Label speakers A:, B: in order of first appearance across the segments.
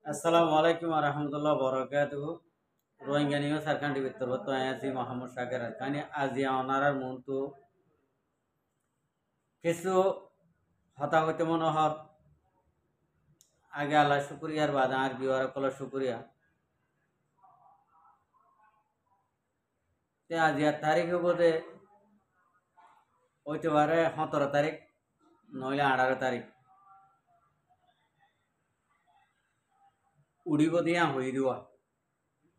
A: আসসালামু আলাইকুম রহমতুল্লাহ বরকাতুহ রোহিঙ্গা নিয়ে সারকান্ডি ভিতর তো আছি মোহাম্মদ শাকের কানি আজিয়া অনারার মন্তু কিছু হতা হইতে মনোহর আগে আল্লাহ শুক্রিয়ার বাদ আর বিওয়ার কল শুক্রিয়া তে আজিয়ার তারিখ বোধে হইতে পারে 17 তারিখ নইলে 18 তারিখ উড়িব দিয়া হই দিওয়া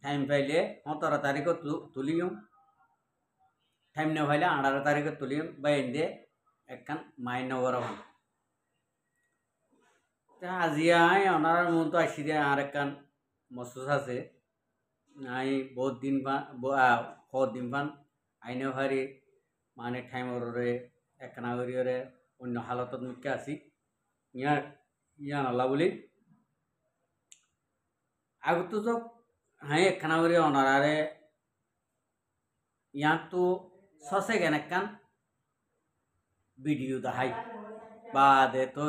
A: টাইম পাইলে 17 তারিখও তুলিম টাইম না পাইলে 18 তারিখে তুলিম বা এনে একখান মাইন নগর হন আজিয়াই ওনার মন তো আসি দিয়ে আর একখান মসুস আছে আই বহুত দিন দিন আইনেও হারি মানে ঠাইমরে একখানা করিরে অন্য হালতত মুখে আছি ইয়ার ইয়া নলা বলি আগত তো হাই একখানা করি অনারারে ইয়ার তো সসে কেন একখান ভিডিও দেখাই বা দে তো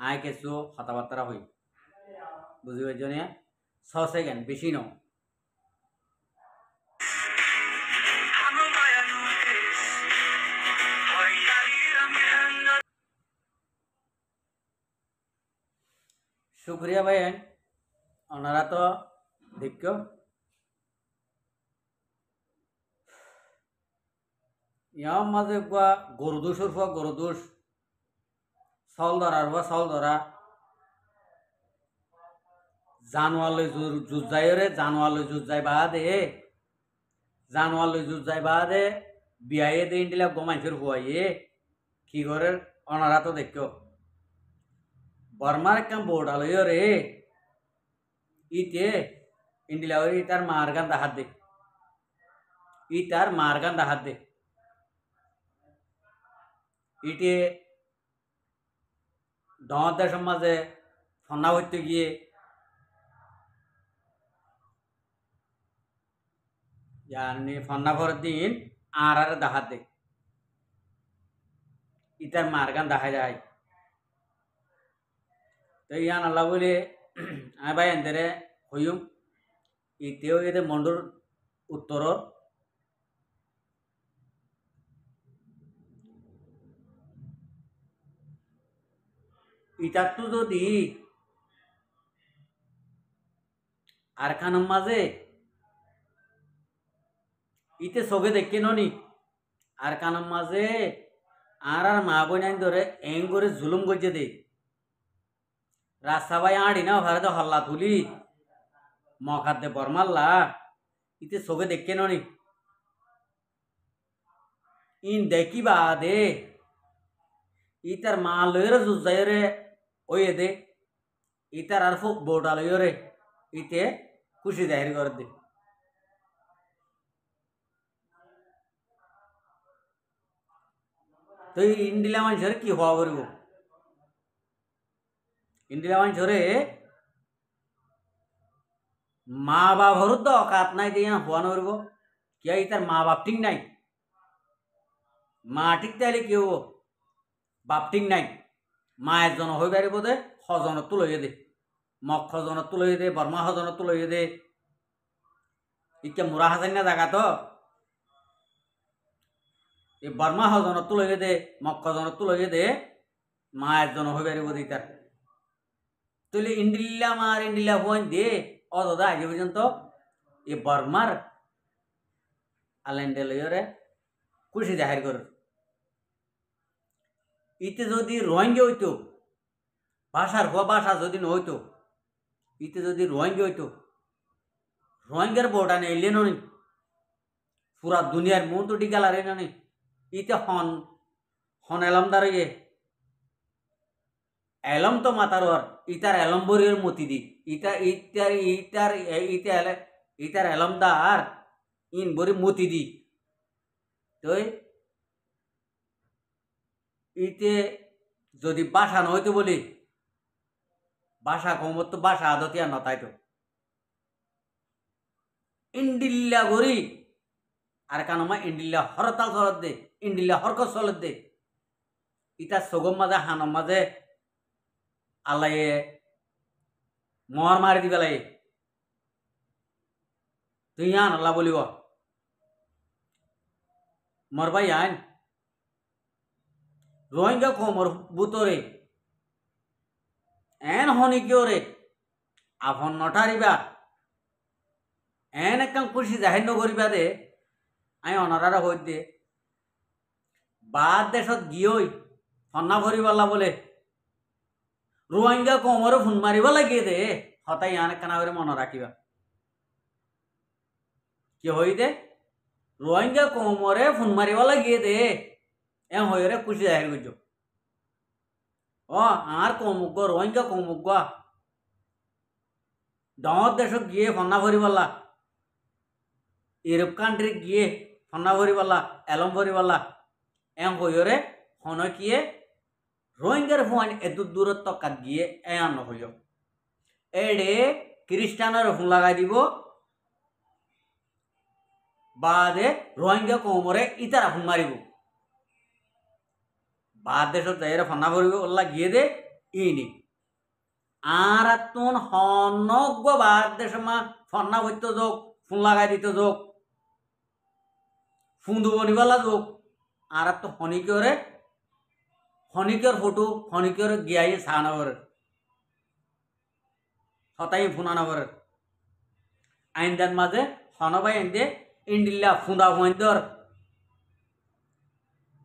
A: আয় কিছু কথাবার্তা হই বুঝি পাইছ নিয়া 6 সেকেন্ড বেশি ন শুক্রিয়া ভাই ওনারা তো দেখো ইয়ার মাঝে গরুদোষের পর গরুদোষ চাউল ধরার পর চাউল ধরা জানোয়ারলৈ যুঁজ যায়রে জানোয়ারলৈ যুঁজ যায় বাদে জানোয়ারলৈ যুঁজ যায় বাদে বিয়ায়ে দে ইন্ডিলা গমাইফের হুয়াইয়ে কি করে ওনারা তো দেখো বর্মার একখান বোর্ড আলয় রে ইতে ইন্ডিলা ইতার মারগান দাহাত দে ইতার মারগান দাহাত দে ইটে দশ দেশের মাঝে ফন্না হইতে গিয়ে জানি ফন্না ভরের দিন আর দাহাত দে ইতার মারগান দেখা যায় তো ইয়ান আল্লাহ বলে আমি ভাই এনদের হইম ইতেও এদের মন্ডুর উত্তর ইটার তো যদি আর খানের মাঝে ইতে চোখে দেখে ননি আর কানের মাঝে আর মা বোন ধরে এং করে জুলুম করছে দে রাস্তা ভাই আড়ি না ভারতে হল্লা তুলি মখার দে বরমাল্লা ইতে চোখে দেখে ননি ইন দেখিবা দে ইতার মা লয়ের জুজাইরে ওই দে ইতার আর ফুক বোটা লইরে ইতে খুশি জাহির করে দে তো ইন্ডিলা মানুষের কি হওয়া করব ইন্ডিলা মানুষরে মা বাবার তো অকাত নাই দিয়ে হওয়া নরব কিয়া ইতার মা বাপ ঠিক নাই মা ঠিক তাইলে কি হব বাপ ঠিক নাই মা একজন হয়ে পারিব দে সজনত তো লইয়ে দে মক সজনত তো লইয়ে দে বর্মা সজনত তো লইয়ে দে ইকে মুরা হাজার না জায়গা তো এই বর্মা সজনত তো লইয়ে দে মক সজনত তো লইয়ে দে মা একজন হয়ে পারিব দে তার তুই ইন্ডিল্লা মার ইন্ডিল্লা ফোন দে ও দাদা আগে পর্যন্ত এই বর্মার আলেন্ডে লইরে খুশি জাহির কর ইতে যদি রোহিঙ্গা হইতো ভাষার হওয়া ভাষা যদি নহইতো ইতে যদি রোহিঙ্গা হইতো রোহিঙ্গার বোর্ডা নেইলে নি পুরা দুনিয়ার মন তো টিকা লাগে নি ইতে হন হন এলমদার ইয়ে এলম তো মাতার ইতার এলম্বরের মতি দি ইতার এলমদার ইন বরি মতি দি তো ইতে যদি বাসা নহইতো বলি বাসা কমত তো বাসা আদতিয়া নতাইতো ইন্ডিল্লা গরি আর কানমা ইন্ডিল্লা হরতাল চলত দে ইন্ডিল্লা হরকত চলত দে ইতার সগম মাঝে হানম মাঝে আল্লাহ মর মারি দি পেলাই তুই ইয়ান আল্লাহ বলিব মর ভাই আইন রোহিঙ্গা কমর বুতরে এন হনি কিওরে আফন নটারিবা এন একদম খুশি জাহির নকরিবা দে আমি অনারারা হই দে বাদ দেশত গিয়েই ফন্না ভরিবালা বলে রোহিঙ্গা কমরও ফোন মারিব লাগিয়ে দে হতাই আন কানা করে মনে রাখিবা কি হই দে রোহিঙ্গা কমরে ফোন মারিব লাগিয়ে দে এম হইরে খুশি জাহির করছ ও আর কমুক রোহিঙ্গা কমুক ডাঙর দেশত গিয়ে ফন্না ভরিবালা ইউরোপ কান্ট্রি গিয়ে ফন্না ভরিবালা এলম ভরিবালা এম হইরে হনকিয়ে রোহিঙ্গার ফোন এত দূরত্ব কাট গিয়ে এন হইল এডে খ্রিস্টানের ফোন লাগাই দিব বাদে রোহিঙ্গা কমরে ইতারা ফোন মারিব বাদ দেশত যাইরে ফন্না ভরিব ওল্লা গিয়ে দে ইনি আর তুন হনজ্ঞ বাদ দেশ মা ফন্না ভরতে যোগ ফোন লাগাই দিতে যোগ ফুঁদু বনিবালা যোগ আর তো হনিকর ফটো হনিকর গিয়াই সানগর হতাই ফুনানগর আইনদার মাঝে হনবাই এনে ইন্ডিল্লা ফুঁদা ফুঁদর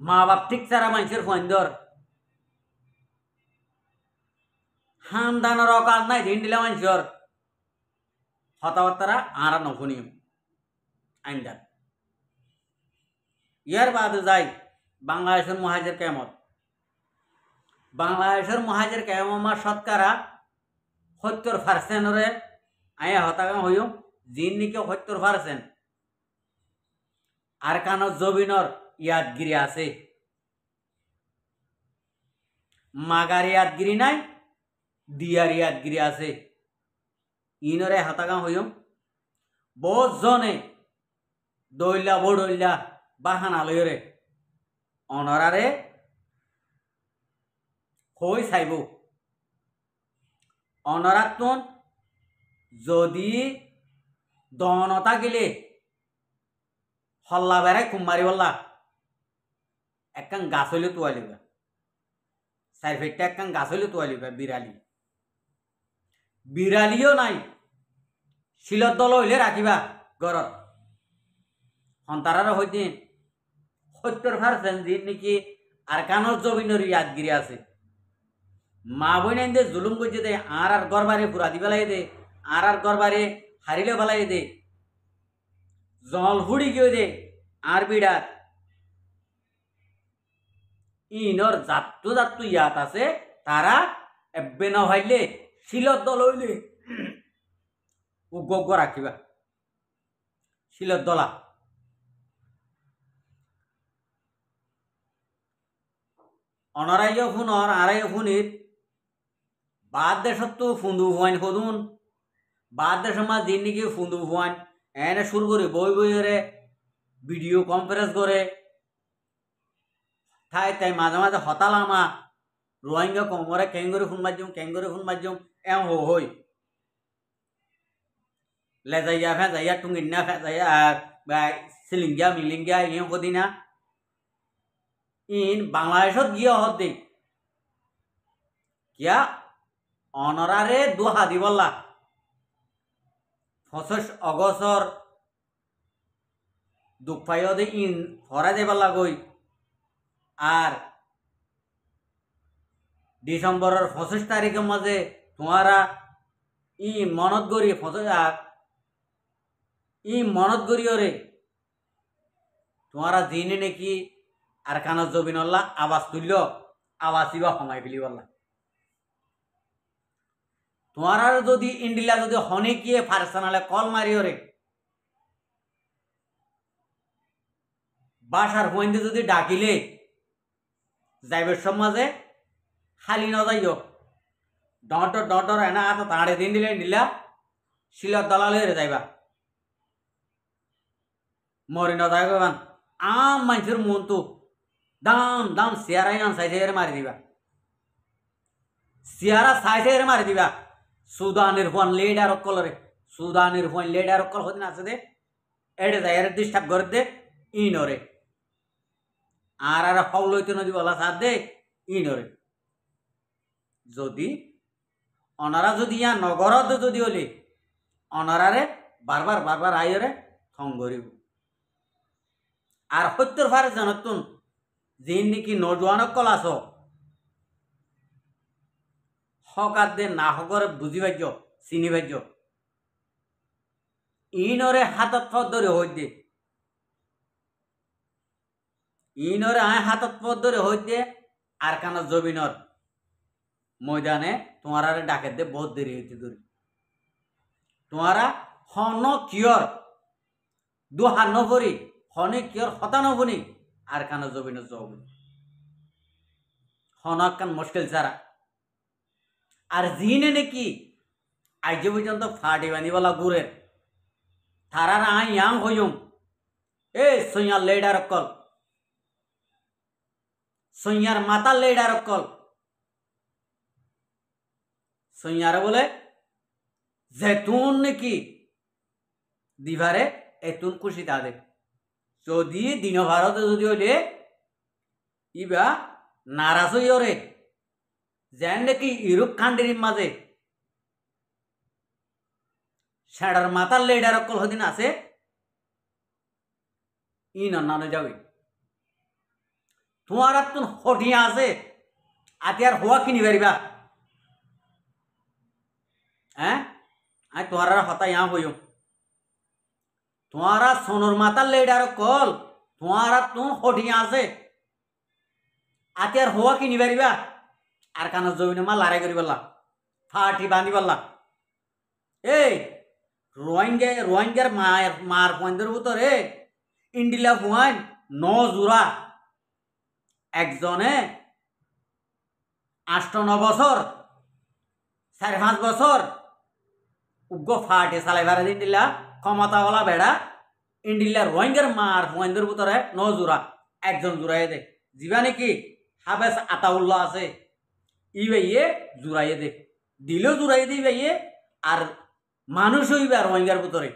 A: মা বাপ ঠিক সারা মানুষের ফুঁদর হামদানোর অকাল নাই ইন্ডিলা মানুষের হতাবার্তারা আর নফুনিম আইনদার ইয়ার বাদে যাই বাংলাদেশের মহাজের কেমত বাংলাদেশের মহাজের কেমত শতকরা 70% আয়া হতাগাম হইও জিন নিকে 70% আর কানো জবিনর ইয়াদগিরি আছে মাগার ইয়াদগিরি নাই দিয়ার ইয়াদগিরি আছে ইনরে হতাগাম হইও বহুত জনে দইলা বড়ইলা বাহানা লইরে অনরারে হই চাইব অনরাতন যদি দনতা গেলে হল্লা বেড়াই কুমারি বললা একখান গাছ হইলে তোয়া লিবা সাইফেটটা একখান গাছ হইলে তোয়া লিবা বিড়ালিও নাই শিলত দল হইলে রাখিবা ঘরত সন্তারার হইতে 70% দিন নাকি আর কানোর জমিনের ইয়াদগিরি আছে মা বই দে জুলুম করছে দে আর গরবারে পুরা দি পেলাই দে আর গরবারে হারিলে ফেলাই দে জল হুড়ি গিয়ে দে আর বিড়াত ইনর জাতু ইয়াত আছে তারা এবে না হইলে শিলত দল হইলে উগ্গ রাখিবা শিলত দলা অনরাইয় ফোনর আড়াইয় ফোনির বাদ দেশত তো ফুন্দু ফুয়াইন সদুন বাদ দেশ মা দিন নাকি ফুন্দু ফুয়াইন এনে শুরু করে বই বইরে ভিডিও কনফারেন্স করে ঠাই তাই মাঝে মাঝে হতালামা রোহিঙ্গা কমরে কেঙ্গরে ফোন মারজুম এম হই লেজাইয়া ফেজাইয়া টুঙ্গিনা ফেজাইয়া সিলিঙ্গিয়া মিলিঙ্গিয়া ইয়ে কদিনা ইন বাংলাদেশত গিয়ে হত দে কিয়া অনরারে দুহা দিবল্লা 25 অগস্টর দুঃখ পাইও দে ইন হরা দেবাল্লা গই আর ডিসেম্বরের 25 তারিখের মাঝে তোমারা ই মনত গড়ি ই মনত গড়িয়রে তোমারা দিনে নাকি আর কানত জবিনল্লা আওয়াজ তুলল আওয়াজ দিবা সময় ফেলি বললা তোমার যদি ইন্ডিলা যদি হনিকিয়ে পার্সোনালে কল মারিওরে বাসার হইন্দে যদি ডাকিলে যাইবের সমাজে খালি ন যাইও ডর এনা হাত তাড়ে দিন দিলে নিলা শিলত দলাল হয়ে যাইবা মরি ন যাইবান আম মানুষের মন তো দাম চেয়ারাই আন সাইজে মারি দিবা চেয়ারা সাইজে মারি দিবা সুদানের হুয়ান লেডার অকলরে সুদানের হুয়ান লেডার অকল হদিন আছে দে এডে যায় এর ডিস্টার্ব করে দে ইনরে আর হলইতে নদী বলা সাথ দে ইনরে যদি অনারা যদি ইয়া নগরত যদি হলে অনারারে বারবার বারবার আইরে থং করিব আর সত্যর ফারে জানতুন যে নাকি নজওয়ান অকল আস হকার দে না হকরে বুঝি ভাজ্য চিনি ভাজ্য ইনরে হাতত পথ ধরে হই দে ইনরে আয় হাতত পথ ধরে হই দে আর কান জমিনর ময়দানে তোমারা ডাকে দে বহুত দেরি হইতে ধরি তোমারা হন কিয়র দুহার নভরি হনে কিয়র হতা নভনি আর কান জমিন জব হনক কান মুশকিল ছাড়া আর জিনে নাকি আজ পর্যন্ত ফাটি বানিবলা গুড়ে তারার আই ইয়াং হইম এ সইয়ার লেডার কল সইয়ার মাতা লেডার কল সইয়ারে বলে জেতুন নাকি দিভারে এতুন খুশি তাদের যদি দিন ভারতে যদি হইলে ইবা নারাজ হইরে যেন নাকি ইউরোপ কান্ট্রির মাঝে সেডার মাতার লেডার অকল হদিন আছে ই নানো যাবে তোমার তুন হঠিয়া আছে আতি আর হওয়া কিনি পারিবা হ্যাঁ আই তোমার হতা ইয়া হইম তোমারা সোনর মাতার লেডার কল তোমার তুন হঠিয়া আছে আতি আর হওয়া কিনি পারিবা আর কান জমিনে মা লড়াই করি পারলা ফাটি বাঁধি পারলা এই রোহিঙ্গার মার পয়েন্টের ভিতরে ইন্ডিলা ফুয়ান 9 জোড়া একজনে 8-9 বছর 4-5 বছর উগ্র ফাটে চালাইবার ইন্ডিলা ক্ষমতাওয়ালা বেড়া ইন্ডিলা রোহিঙ্গার মার পয়েন্টের ভিতরে 9 জোড়া একজন জোড়াই দে জিবা নাকি হাবেস আতাউল্লাহ আছে ই ভাইয়ে জোড়াইয়ে দে দিলেও জোড়াই দিই ভাইয়ে আর মানুষ হইবার রোহিঙ্গার ভিতরে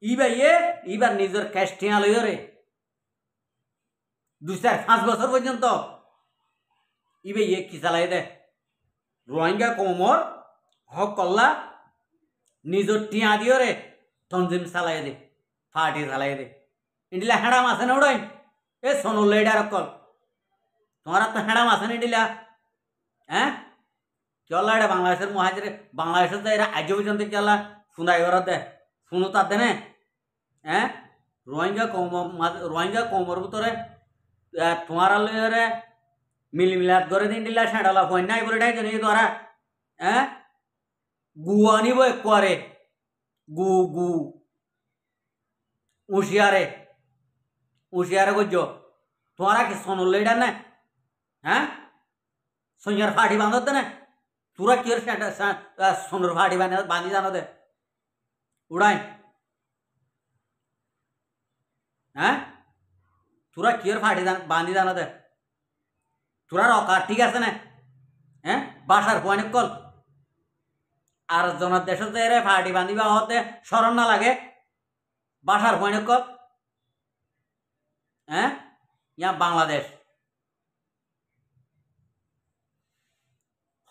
A: ই ভাইয়ে ইবার নিজের ক্যাস্টিয়া লইরে 2-4-5 বছর পর্যন্ত ই ভাইয়ে কি চালাই দে রোহিঙ্গা কোমর হক কল্লা নিজের টিয়া দিওরে তঞ্জিম চালাই দে ফাটি চালাই দে ইন্ডিলা হেঁড়াম আছে না ওড়াই এ সোনল লেডার কল তোমার তো হেঁড়াম আছে না ইন্ডিলা হ্যাঁ কেলা এটা বাংলাদেশের মহাজরে বাংলাদেশের তো এরা আজ পর্যন্ত কেলা শুনাই ওরা দে শুনো তার দেনে হ্যাঁ রোহিঙ্গা কমর ভিতরে তোমার লইরে মিলিমিলাত করে দিন দিলা সেঁড়ালা ফোন নাই বলে ডাই জানি তোরা হ্যাঁ গু আনিব একবারে গু গু উশিয়ারে করছ তোমারা কি সোনল লেডার না হ্যাঁ সৈয়ার ফাটি বাঁধতে না তোরা কি সোনর ফাটি বাঁধি জানো দে উড়াই হ্যাঁ তোরা কি ফাটি বাঁধি জানো দে তোরা অকার ঠিক আছে না হ্যাঁ বাসার অনেক কল আর জনের দেশের রে ফাটি বাঁধিবা হতে স্মরণ না লাগে বাসার অনেক কল হ্যাঁ ইয়া বাংলাদেশ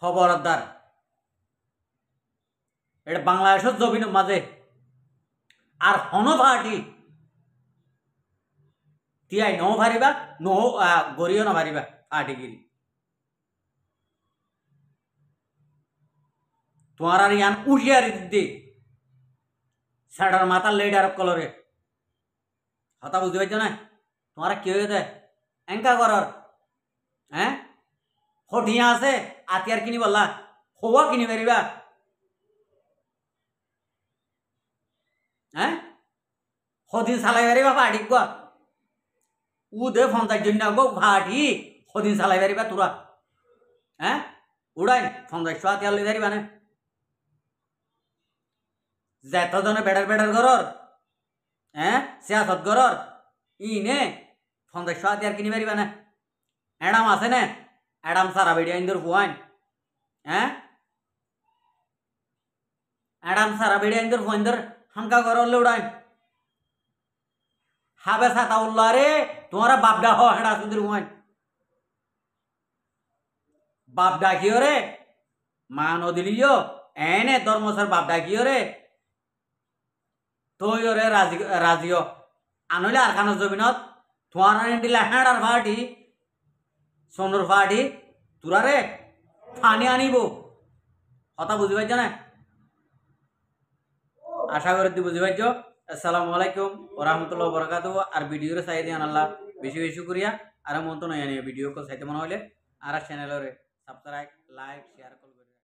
A: খবরদার এটা বাংলাদেশের জমিন মাঝে আর হন ফাটি টিয়াই নৌ ফারিবা নৌ গড়িও না ফারিবা ফাটিগিরি তোমার আর ইয়ান উঠিয়ারি দিদি স্যাডার মাথার লেডার কলরে হতা বুঝতে পারছো না তোমার কি হয়ে যায় এঙ্কা করার হ্যাঁ হঠিয়া আছে আতিয়ার কিনি বললা হওয়া কিনি পারিবা হ্যাঁ সদিন চালাই পারিবা ফাটি কোয়া উদে 50 জন গো ফাটি সদিন চালাই পারিবা তোরা হ্যাঁ উড়াই 50 আতিয়ার লই পারিবা না যেতজনে বেড়ার ঘরর হ্যাঁ সিয়াসত ঘরর ইনে 50 আতিয়ার কিনি পারিবা না এডাম আছে না এডাম সারা বেড়িয়া ইন্দুর ফুয়াইন হ্যাঁ অ্যাডাম সারা বেড়ে আইন্দর ফোনদের হাঙ্কা করলে উড়াই হাবে সাতা উল্লা রে তোমারা বাপডা হ হেডা সুন্দর হুয়াই বাপ ডাকিও রে মা নদিলিও এনে ধর্মসর বাপ ডাকিও রে তৈও রে রাজিও আনলে আর খানো জমিনত তোমার দিলা হেডার ফাটি সোনর ফাটি তোরা রে ফানি আনিব কথা বুঝি পাইছ না আশা করি তুই বুঝি পাইছ আসসালামু আলাইকুম ওয়া রাহমাতুল্লাহি ওয়া বারাকাতুহু আর ভিডিও রে চাই দিয়ান আল্লাহ বেশি বেশি করিয়া আর মন তো নয় ভিডিও কো চাইতে মনে হইলে আর চ্যানেলরে সাবস্ক্রাইব লাইক শেয়ার করবে।